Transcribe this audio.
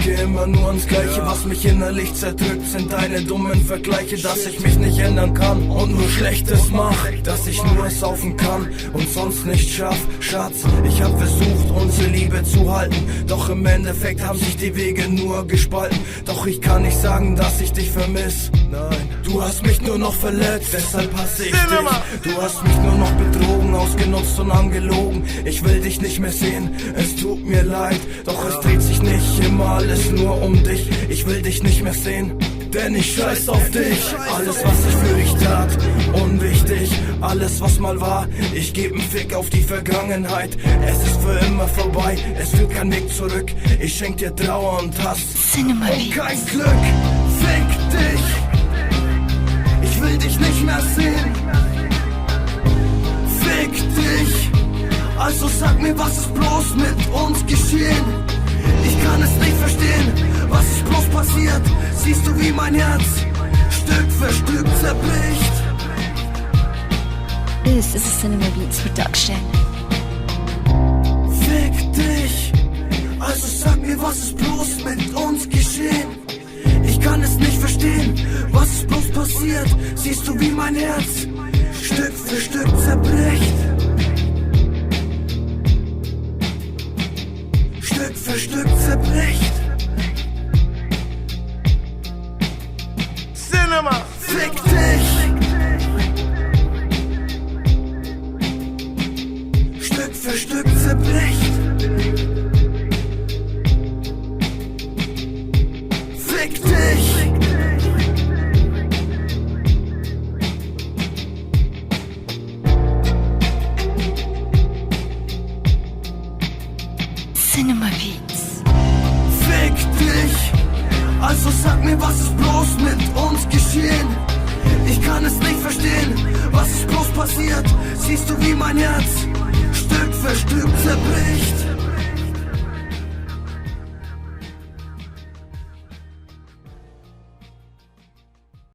denke immer nur ans Gleiche. Was mich innerlich zerdrückt, sind deine dummen Vergleiche. Dass ich mich nicht ändern kann und nur Schlechtes mach, dass ich nur saufen kann und sonst nicht schaff. Schatz, ich hab versucht, unsere Liebe zu halten, doch im Endeffekt haben sich die Wege nur gespalten. Doch ich kann nicht sagen, dass ich dich vermiss. Nein, du hast mich nur noch verletzt, deshalb hasse ich dich. Du hast mich nur noch betrogen, ausgenutzt und angelogen. Ich will dich nicht mehr sehen, es tut mir leid, doch es dreht sich nicht immer alles nur um dich. Ich will dich nicht mehr sehen, denn ich scheiß auf dich. Alles, was ich für dich tat, unwichtig. Alles, was mal war, ich geb 'n Fick auf die Vergangenheit. Es ist für immer vorbei, es führt kein Weg zurück. Ich schenk dir Trauer und Hass und kein Glück. Fick dich, ich will dich nicht mehr sehen. Fick dich, also sag mir, was ist bloß mit uns geschehen? Ich kann es nicht verstehen, was ist bloß passiert? Siehst du, wie mein Herz Stück für Stück zerbricht? This is a Cinema Beats production. Fick dich, also sag mir, was ist bloß mit uns geschehen? Ich kann es nicht verstehen, was ist bloß passiert? Siehst du, wie mein Herz Stück für Stück zerbricht? Stück für Stück zerbricht. Cinema! Fick dich! Stück für Stück zerbricht. Fick dich! Cinema Beats. Fick dich! Also sag mir, was ist bloß mit uns geschehen? Ich kann es nicht verstehen, was ist bloß passiert? Siehst du, wie mein Herz Stück für Stück zerbricht?